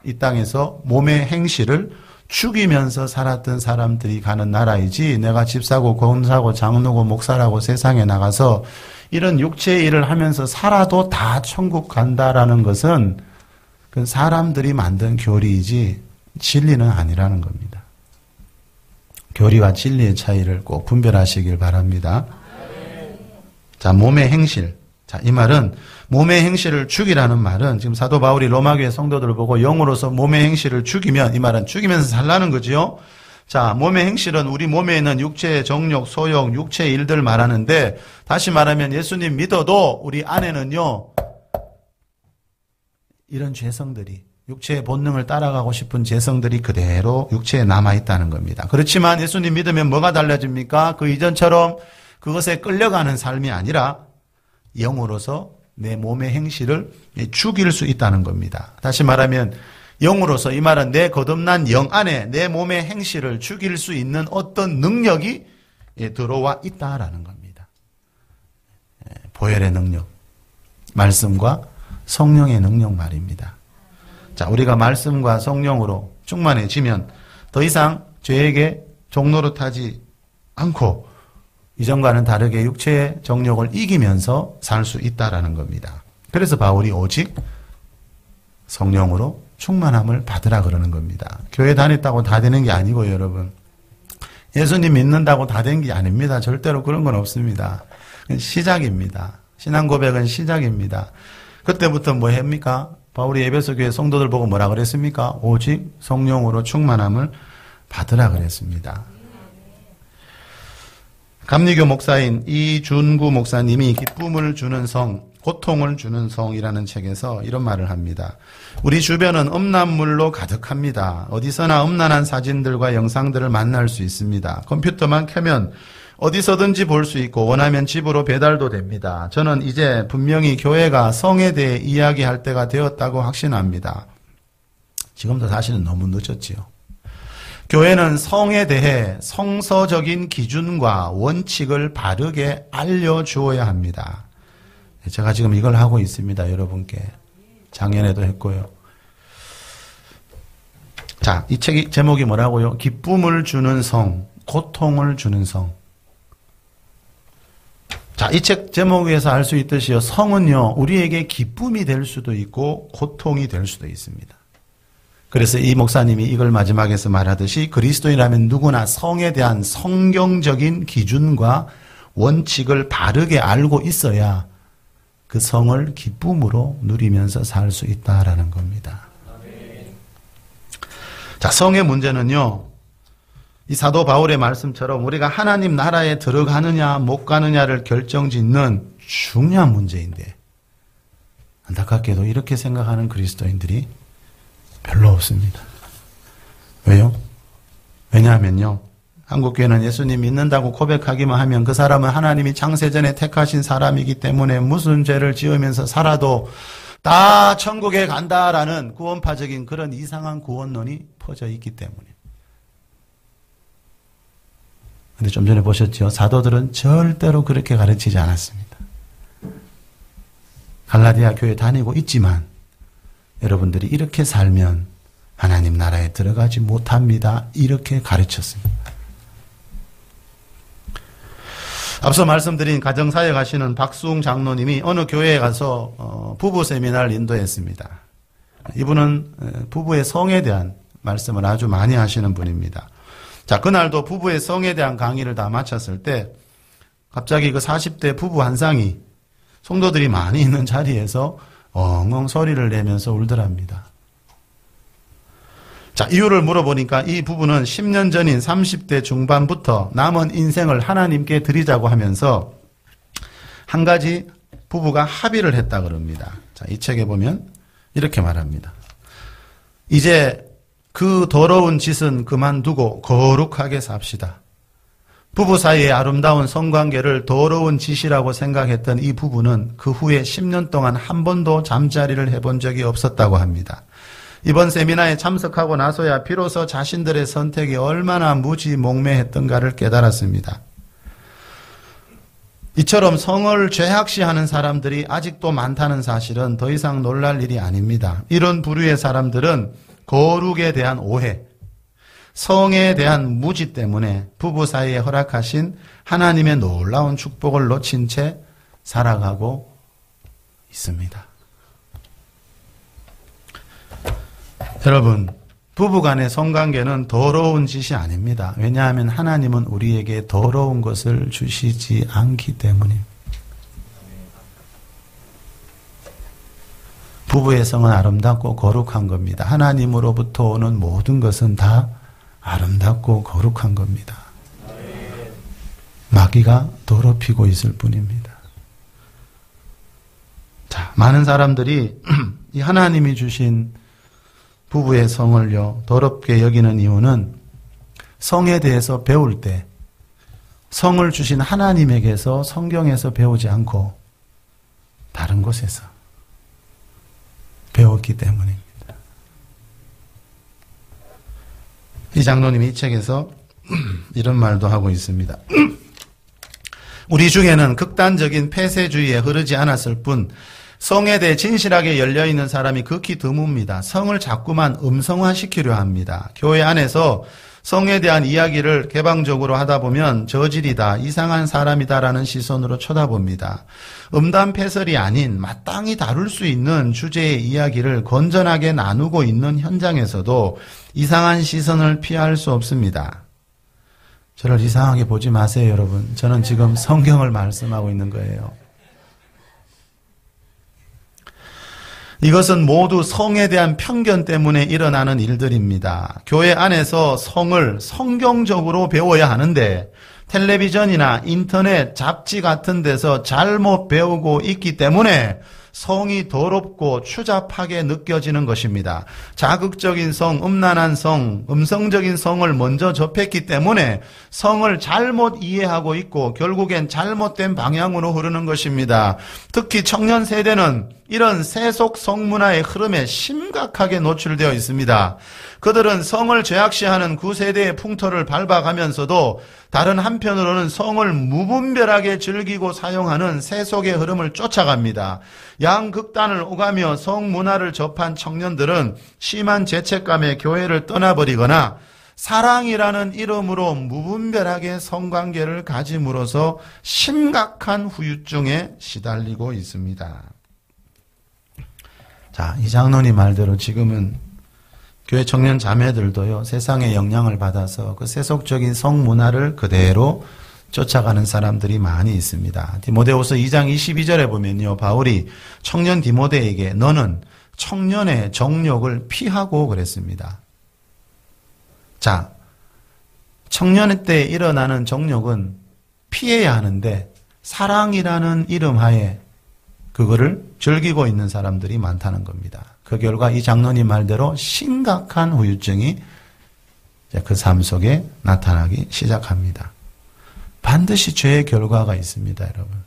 이 땅에서 몸의 행실을 죽이면서 살았던 사람들이 가는 나라이지 내가 집 사고 돈 사고 장로고 목사라고 세상에 나가서 이런 육체의 일을 하면서 살아도 다 천국 간다라는 것은 그 사람들이 만든 교리이지 진리는 아니라는 겁니다. 교리와 진리의 차이를 꼭 분별하시길 바랍니다. 자, 몸의 행실. 자, 이 말은 몸의 행실을 죽이라는 말은 지금 사도 바울이 로마교회 성도들을 보고 영으로서 몸의 행실을 죽이면 이 말은 죽이면서 살라는 거지요. 자, 몸의 행실은 우리 몸에 있는 육체의 정욕, 소욕, 육체의 일들 말하는데 다시 말하면 예수님 믿어도 우리 안에는요. 이런 죄성들이 육체의 본능을 따라가고 싶은 죄성들이 그대로 육체에 남아있다는 겁니다. 그렇지만 예수님 믿으면 뭐가 달라집니까? 그 이전처럼 그것에 끌려가는 삶이 아니라 영으로서 내 몸의 행실을 죽일 수 있다는 겁니다. 다시 말하면 영으로서 이 말은 내 거듭난 영 안에 내 몸의 행실을 죽일 수 있는 어떤 능력이 들어와 있다라는 겁니다. 보혈의 능력, 말씀과 성령의 능력 말입니다. 자, 우리가 말씀과 성령으로 충만해지면 더 이상 죄에게 종노릇하지 않고 이전과는 다르게 육체의 정욕을 이기면서 살 수 있다라는 겁니다. 그래서 바울이 오직 성령으로 충만함을 받으라 그러는 겁니다. 교회 다녔다고 다 되는 게 아니고요, 여러분. 예수님 믿는다고 다 된 게 아닙니다. 절대로 그런 건 없습니다. 시작입니다. 신앙 고백은 시작입니다. 그때부터 뭐 합니까? 바울이 에베소 교회 성도들 보고 뭐라 그랬습니까? 오직 성령으로 충만함을 받으라 그랬습니다. 감리교 목사인 이준구 목사님이 기쁨을 주는 성, 고통을 주는 성이라는 책에서 이런 말을 합니다. 우리 주변은 음란물로 가득합니다. 어디서나 음란한 사진들과 영상들을 만날 수 있습니다. 컴퓨터만 켜면 어디서든지 볼 수 있고 원하면 집으로 배달도 됩니다. 저는 이제 분명히 교회가 성에 대해 이야기할 때가 되었다고 확신합니다. 지금도 사실은 너무 늦었지요. 교회는 성에 대해 성서적인 기준과 원칙을 바르게 알려주어야 합니다. 제가 지금 이걸 하고 있습니다. 여러분께. 작년에도 했고요. 자, 이 책이 제목이 뭐라고요? 기쁨을 주는 성, 고통을 주는 성. 자, 이 책 제목에서 알 수 있듯이요. 성은요, 우리에게 기쁨이 될 수도 있고 고통이 될 수도 있습니다. 그래서 이 목사님이 이걸 마지막에서 말하듯이 그리스도인이라면 누구나 성에 대한 성경적인 기준과 원칙을 바르게 알고 있어야 그 성을 기쁨으로 누리면서 살 수 있다라는 겁니다. 자, 성의 문제는요, 이 사도 바울의 말씀처럼 우리가 하나님 나라에 들어가느냐 못 가느냐를 결정짓는 중요한 문제인데 안타깝게도 이렇게 생각하는 그리스도인들이 별로 없습니다. 왜요? 왜냐하면요, 한국교회는 예수님 믿는다고 고백하기만 하면 그 사람은 하나님이 창세전에 택하신 사람이기 때문에 무슨 죄를 지으면서 살아도 다 천국에 간다라는 구원파적인 그런 이상한 구원론이 퍼져 있기 때문에. 근데 좀 전에 보셨죠? 사도들은 절대로 그렇게 가르치지 않았습니다. 갈라디아 교회 다니고 있지만 여러분들이 이렇게 살면 하나님 나라에 들어가지 못합니다. 이렇게 가르쳤습니다. 앞서 말씀드린 가정사역 하시는 박수웅 장로님이 어느 교회에 가서 부부 세미나를 인도했습니다. 이분은 부부의 성에 대한 말씀을 아주 많이 하시는 분입니다. 자, 그날도 부부의 성에 대한 강의를 다 마쳤을 때 갑자기 그 40대 부부 한 쌍이 성도들이 많이 있는 자리에서 엉엉 소리를 내면서 울더랍니다. 자, 이유를 물어보니까 이 부부는 10년 전인 30대 중반부터 남은 인생을 하나님께 드리자고 하면서 한 가지 부부가 합의를 했다 그럽니다. 자, 이 책에 보면 이렇게 말합니다. 이제 그 더러운 짓은 그만두고 거룩하게 삽시다. 부부 사이의 아름다운 성관계를 더러운 짓이라고 생각했던 이 부부는 그 후에 10년 동안 한 번도 잠자리를 해본 적이 없었다고 합니다. 이번 세미나에 참석하고 나서야 비로소 자신들의 선택이 얼마나 무지몽매했던가를 깨달았습니다. 이처럼 성을 죄악시하는 사람들이 아직도 많다는 사실은 더 이상 놀랄 일이 아닙니다. 이런 부류의 사람들은 거룩에 대한 오해, 성에 대한 무지 때문에 부부 사이에 허락하신 하나님의 놀라운 축복을 놓친 채 살아가고 있습니다. 여러분, 부부간의 성관계는 더러운 짓이 아닙니다. 왜냐하면 하나님은 우리에게 더러운 것을 주시지 않기 때문입니다. 부부의 성은 아름답고 거룩한 겁니다. 하나님으로부터 오는 모든 것은 다 아름답고 거룩한 겁니다. 마귀가 더럽히고 있을 뿐입니다. 자, 많은 사람들이 이 하나님이 주신 부부의 성을요, 더럽게 여기는 이유는 성에 대해서 배울 때 성을 주신 하나님에게서 성경에서 배우지 않고 다른 곳에서 배웠기 때문입니다. 이 장로님이 이 책에서 이런 말도 하고 있습니다. 우리 중에는 극단적인 폐쇄주의에 흐르지 않았을 뿐 성에 대해 진실하게 열려있는 사람이 극히 드뭅니다. 성을 자꾸만 음성화시키려 합니다. 교회 안에서 성에 대한 이야기를 개방적으로 하다 보면 저질이다, 이상한 사람이다라는 시선으로 쳐다봅니다. 음담패설이 아닌 마땅히 다룰 수 있는 주제의 이야기를 건전하게 나누고 있는 현장에서도 이상한 시선을 피할 수 없습니다. 저를 이상하게 보지 마세요, 여러분. 저는 지금 성경을 말씀하고 있는 거예요. 이것은 모두 성에 대한 편견 때문에 일어나는 일들입니다. 교회 안에서 성을 성경적으로 배워야 하는데 텔레비전이나 인터넷, 잡지 같은 데서 잘못 배우고 있기 때문에 성이 더럽고 추잡하게 느껴지는 것입니다. 자극적인 성, 음란한 성, 음성적인 성을 먼저 접했기 때문에 성을 잘못 이해하고 있고 결국엔 잘못된 방향으로 흐르는 것입니다. 특히 청년 세대는 이런 세속 성문화의 흐름에 심각하게 노출되어 있습니다. 그들은 성을 죄악시하는 구세대의 풍토를 밟아가면서도 다른 한편으로는 성을 무분별하게 즐기고 사용하는 세속의 흐름을 쫓아갑니다. 양극단을 오가며 성문화를 접한 청년들은 심한 죄책감에 교회를 떠나버리거나 사랑이라는 이름으로 무분별하게 성관계를 가짐으로써 심각한 후유증에 시달리고 있습니다. 자, 이 장로님 말대로 지금은 교회 청년 자매들도요, 세상의 영향을 받아서 그 세속적인 성문화를 그대로 쫓아가는 사람들이 많이 있습니다. 디모데후서 2장 22절에 보면요, 바울이 청년 디모데에게 너는 청년의 정욕을 피하고 그랬습니다. 자, 청년 때 일어나는 정욕은 피해야 하는데 사랑이라는 이름 하에 그거를 즐기고 있는 사람들이 많다는 겁니다. 그 결과 이 장로님 말대로 심각한 후유증이 그 삶 속에 나타나기 시작합니다. 반드시 죄의 결과가 있습니다, 여러분.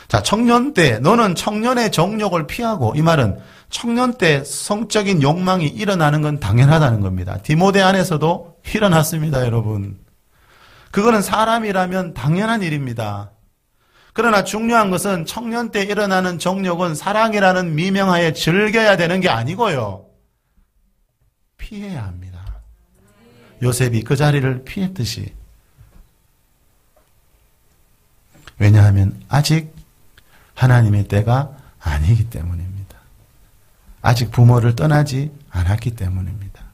자, 청년 때 너는 청년의 정욕을 피하고, 이 말은 청년 때 성적인 욕망이 일어나는 건 당연하다는 겁니다. 디모데 안에서도 일어났습니다, 여러분. 그거는 사람이라면 당연한 일입니다. 그러나 중요한 것은 청년 때 일어나는 정욕은 사랑이라는 미명하에 즐겨야 되는 게 아니고요. 피해야 합니다. 요셉이 그 자리를 피했듯이. 왜냐하면 아직 하나님의 때가 아니기 때문입니다. 아직 부모를 떠나지 않았기 때문입니다.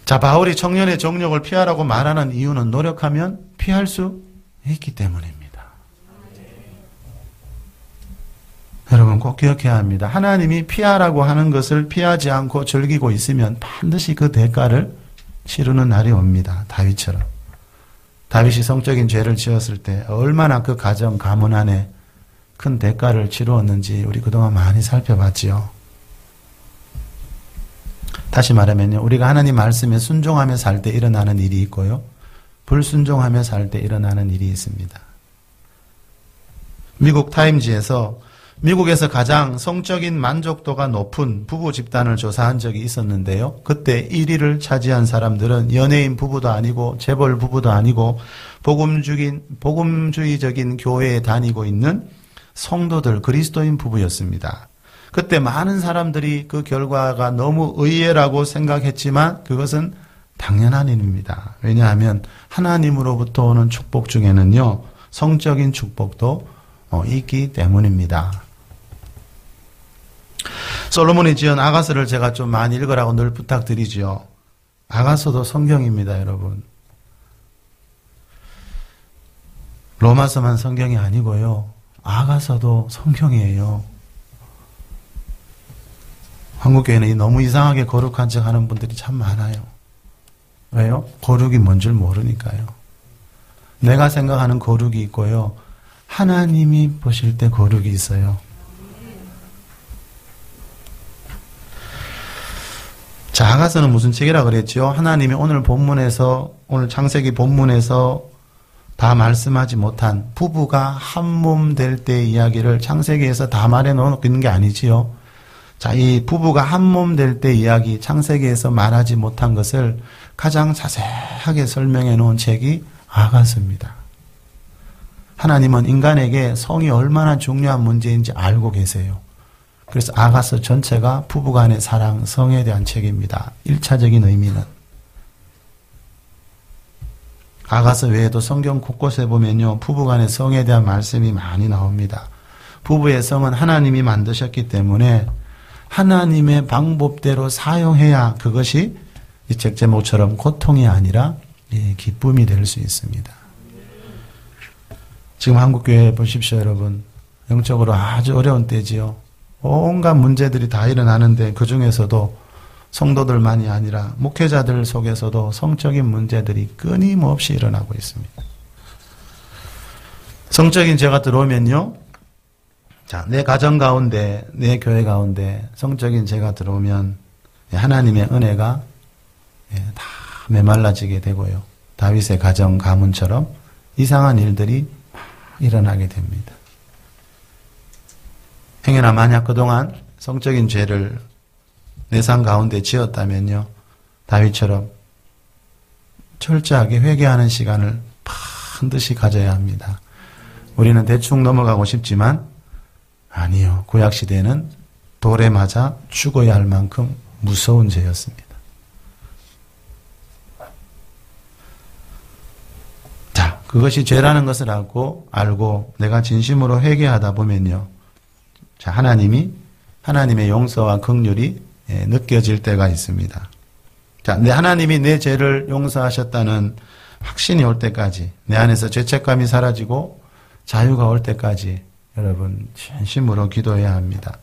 자, 바울이 청년의 정욕을 피하라고 말하는 이유는 노력하면 피할 수 있기 때문입니다. 여러분 꼭 기억해야 합니다. 하나님이 피하라고 하는 것을 피하지 않고 즐기고 있으면 반드시 그 대가를 치르는 날이 옵니다. 다윗처럼. 다윗이 성적인 죄를 지었을 때 얼마나 그 가정, 가문 안에 큰 대가를 치루었는지 우리 그동안 많이 살펴봤지요. 다시 말하면요, 우리가 하나님 말씀에 순종하며 살 때 일어나는 일이 있고요, 불순종하며 살 때 일어나는 일이 있습니다. 미국 타임지에서 미국에서 가장 성적인 만족도가 높은 부부 집단을 조사한 적이 있었는데요. 그때 1위를 차지한 사람들은 연예인 부부도 아니고 재벌 부부도 아니고 복음주의적인 교회에 다니고 있는 성도들, 그리스도인 부부였습니다. 그때 많은 사람들이 그 결과가 너무 의외라고 생각했지만 그것은 당연한 일입니다. 왜냐하면 하나님으로부터 오는 축복 중에는요, 성적인 축복도 있기 때문입니다. 솔로몬이 지은 아가서를 제가 좀 많이 읽으라고 늘 부탁드리지요. 아가서도 성경입니다, 여러분. 로마서만 성경이 아니고요, 아가서도 성경이에요. 한국교회는 너무 이상하게 거룩한 척 하는 분들이 참 많아요. 왜요? 거룩이 뭔 줄 모르니까요. 내가 생각하는 거룩이 있고요, 하나님이 보실 때 거룩이 있어요. 자, 아가서는 무슨 책이라 그랬죠? 하나님이 오늘 본문에서, 오늘 창세기 본문에서 다 말씀하지 못한 부부가 한 몸 될 때 이야기를 창세기에서 다 말해 놓는 게 아니지요. 자, 이 부부가 한 몸 될 때 이야기, 창세기에서 말하지 못한 것을 가장 자세하게 설명해 놓은 책이 아가서입니다. 하나님은 인간에게 성이 얼마나 중요한 문제인지 알고 계세요. 그래서 아가서 전체가 부부간의 사랑, 성에 대한 책입니다. 1차적인 의미는. 아가서 외에도 성경 곳곳에 보면요, 부부간의 성에 대한 말씀이 많이 나옵니다. 부부의 성은 하나님이 만드셨기 때문에 하나님의 방법대로 사용해야 그것이 이 책 제목처럼 고통이 아니라 기쁨이 될 수 있습니다. 지금 한국교회 보십시오, 여러분. 영적으로 아주 어려운 때지요. 온갖 문제들이 다 일어나는데 그 중에서도 성도들만이 아니라 목회자들 속에서도 성적인 문제들이 끊임없이 일어나고 있습니다. 성적인 죄가 들어오면요, 자, 내 가정 가운데, 내 교회 가운데 성적인 죄가 들어오면 하나님의 은혜가 다 메말라지게 되고요, 다윗의 가정 가문처럼 이상한 일들이 일어나게 됩니다. 행여나 만약 그동안 성적인 죄를 내 삶 가운데 지었다면요, 다윗처럼 철저하게 회개하는 시간을 반드시 가져야 합니다. 우리는 대충 넘어가고 싶지만 아니요, 구약시대에는 돌에 맞아 죽어야 할 만큼 무서운 죄였습니다. 자, 그것이 죄라는 것을 알고 내가 진심으로 회개하다 보면요, 자, 하나님의 용서와 긍휼이 느껴질 때가 있습니다. 자, 하나님이 내 죄를 용서하셨다는 확신이 올 때까지, 내 안에서 죄책감이 사라지고 자유가 올 때까지 여러분 진심으로 기도해야 합니다.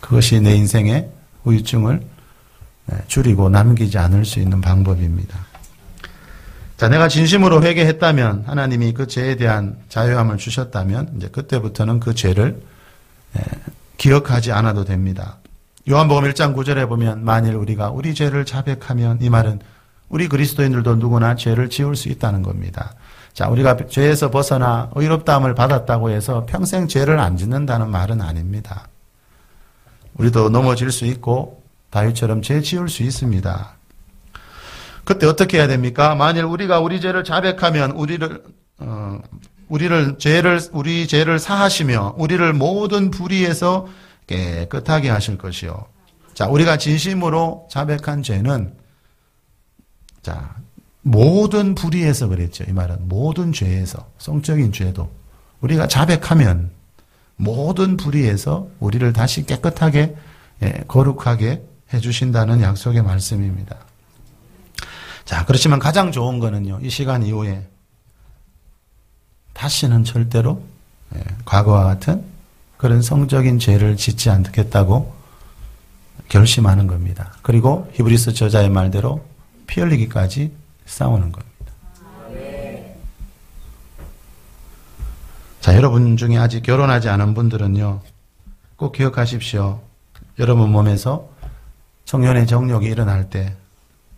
그것이 내 인생의 후유증을 줄이고 남기지 않을 수 있는 방법입니다. 자, 내가 진심으로 회개했다면, 하나님이 그 죄에 대한 자유함을 주셨다면, 이제 그때부터는 그 죄를 기억하지 않아도 됩니다. 요한복음 1장 9절에 보면 만일 우리가 우리 죄를 자백하면, 이 말은 우리 그리스도인들도 누구나 죄를 지을 수 있다는 겁니다. 자, 우리가 죄에서 벗어나 의롭다함을 받았다고 해서 평생 죄를 안 짓는다는 말은 아닙니다. 우리도 넘어질 수 있고 다윗처럼 죄 지을 수 있습니다. 그때 어떻게 해야 됩니까? 만일 우리가 우리 죄를 자백하면 우리 죄를 사하시며 우리를 모든 불의에서 깨끗하게 하실 것이요. 자, 우리가 진심으로 자백한 죄는, 자, 모든 불의에서 그랬죠. 이 말은 모든 죄에서, 성적인 죄도 우리가 자백하면 모든 불의에서 우리를 다시 깨끗하게, 거룩하게 해주신다는 약속의 말씀입니다. 자, 그렇지만 가장 좋은 거는요, 이 시간 이후에 다시는 절대로 과거와 같은 그런 성적인 죄를 짓지 않겠다고 결심하는 겁니다. 그리고 히브리서 저자의 말대로 피 흘리기까지 싸우는 겁니다. 자, 여러분 중에 아직 결혼하지 않은 분들은요, 꼭 기억하십시오. 여러분 몸에서 청년의 정욕이 일어날 때,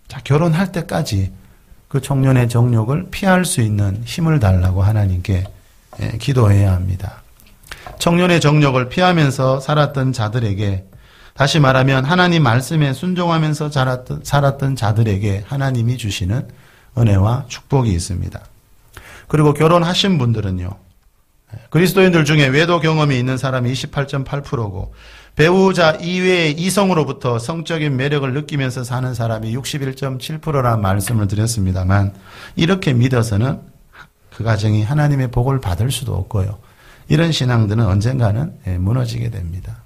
자, 결혼할 때까지 그 청년의 정욕을 피할 수 있는 힘을 달라고 하나님께 기도해야 합니다. 청년의 정욕을 피하면서 살았던 자들에게, 다시 말하면 하나님 말씀에 순종하면서 살았던 자들에게 하나님이 주시는 은혜와 축복이 있습니다. 그리고 결혼하신 분들은요, 그리스도인들 중에 외도 경험이 있는 사람이 28.8%고 배우자 이외의 이성으로부터 성적인 매력을 느끼면서 사는 사람이 61.7%라는 말씀을 드렸습니다만, 이렇게 믿어서는 그 가정이 하나님의 복을 받을 수도 없고요. 이런 신앙들은 언젠가는 무너지게 됩니다.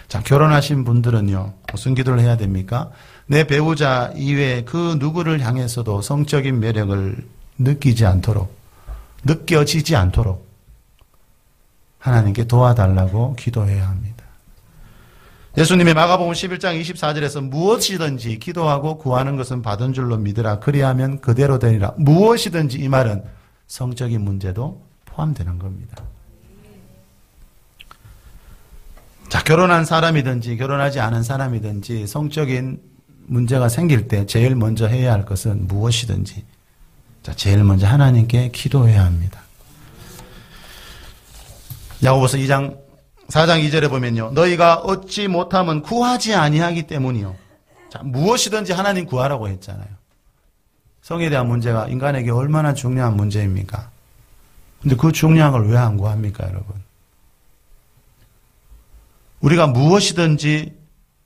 자, 결혼하신 분들은요, 무슨 기도를 해야 됩니까? 내 배우자 이외에 그 누구를 향해서도 성적인 매력을 느끼지 않도록, 느껴지지 않도록 하나님께 도와달라고 기도해야 합니다. 예수님의 마가복음 11장 24절에서 무엇이든지 기도하고 구하는 것은 받은 줄로 믿으라. 그리하면 그대로 되리라. 무엇이든지, 이 말은 성적인 문제도 포함되는 겁니다. 자, 결혼한 사람이든지 결혼하지 않은 사람이든지 성적인 문제가 생길 때 제일 먼저 해야 할 것은 무엇이든지, 자, 제일 먼저 하나님께 기도해야 합니다. 야고보서 4장 2절에 보면요, 너희가 얻지 못함은 구하지 아니하기 때문이요. 자, 무엇이든지 하나님 구하라고 했잖아요. 성에 대한 문제가 인간에게 얼마나 중요한 문제입니까? 근데 그 중요한 걸 왜 안 구합니까, 여러분? 우리가 무엇이든지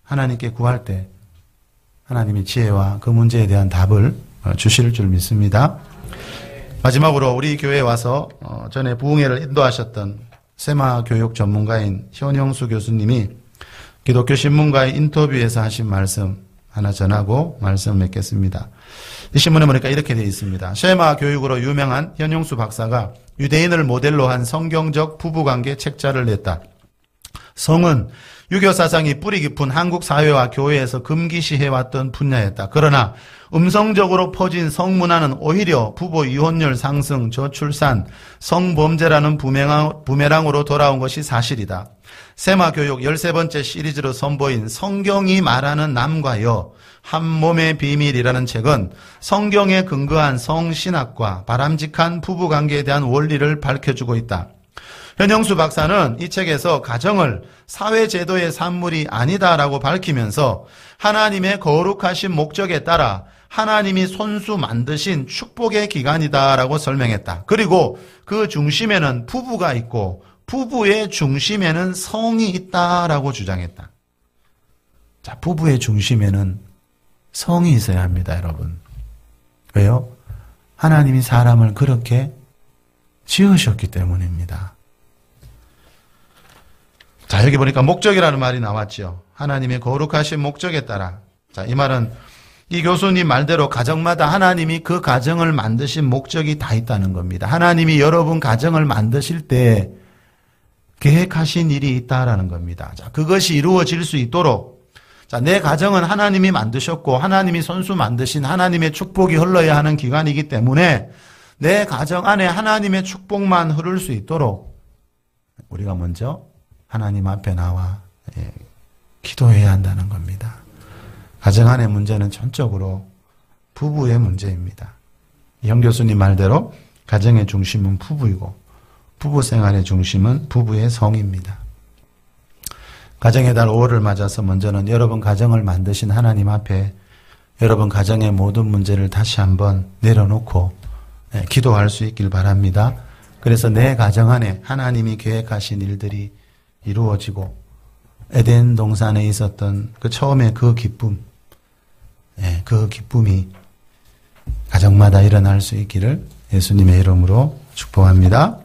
하나님께 구할 때 하나님이 지혜와 그 문제에 대한 답을 주실 줄 믿습니다. 마지막으로 우리 교회에 와서 전에 부흥회를 인도하셨던 세마 교육 전문가인 현영수 교수님이 기독교 신문과의 인터뷰에서 하신 말씀 하나 전하고 말씀을 맺겠습니다. 이 신문에 보니까 이렇게 되어 있습니다. 세마 교육으로 유명한 현영수 박사가 유대인을 모델로 한 성경적 부부관계 책자를 냈다. 성은 유교 사상이 뿌리 깊은 한국 사회와 교회에서 금기시해왔던 분야였다. 그러나 음성적으로 퍼진 성문화는 오히려 부부 이혼율 상승, 저출산, 성범죄라는 부메랑으로 돌아온 것이 사실이다. 세마교육 13번째 시리즈로 선보인 성경이 말하는 남과 여, 한 몸의 비밀이라는 책은 성경에 근거한 성신학과 바람직한 부부관계에 대한 원리를 밝혀주고 있다. 현영수 박사는 이 책에서 가정을 사회제도의 산물이 아니다라고 밝히면서 하나님의 거룩하신 목적에 따라 하나님이 손수 만드신 축복의 기관이다라고 설명했다. 그리고 그 중심에는 부부가 있고 부부의 중심에는 성이 있다라고 주장했다. 자, 부부의 중심에는 성이 있어야 합니다, 여러분. 왜요? 하나님이 사람을 그렇게 지으셨기 때문입니다. 자, 여기 보니까 목적이라는 말이 나왔죠. 하나님의 거룩하신 목적에 따라. 자, 이 말은 이 교수님 말대로 가정마다 하나님이 그 가정을 만드신 목적이 다 있다는 겁니다. 하나님이 여러분 가정을 만드실 때 계획하신 일이 있다라는 겁니다. 자, 그것이 이루어질 수 있도록, 자, 내 가정은 하나님이 만드셨고 하나님이 손수 만드신 하나님의 축복이 흘러야 하는 기관이기 때문에 내 가정 안에 하나님의 축복만 흐를 수 있도록 우리가 먼저 하나님 앞에 나와 기도해야 한다는 겁니다. 가정 안의 문제는 전적으로 부부의 문제입니다. 형 교수님 말대로 가정의 중심은 부부이고 부부 생활의 중심은 부부의 성입니다. 가정의 달 5월을 맞아서 먼저는 여러분 가정을 만드신 하나님 앞에 여러분 가정의 모든 문제를 다시 한번 내려놓고 기도할 수 있길 바랍니다. 그래서 내 가정 안에 하나님이 계획하신 일들이 이루어지고 에덴 동산에 있었던 그 처음에 그 기쁨, 그 기쁨이 가정마다 일어날 수 있기를 예수님의 이름으로 축복합니다.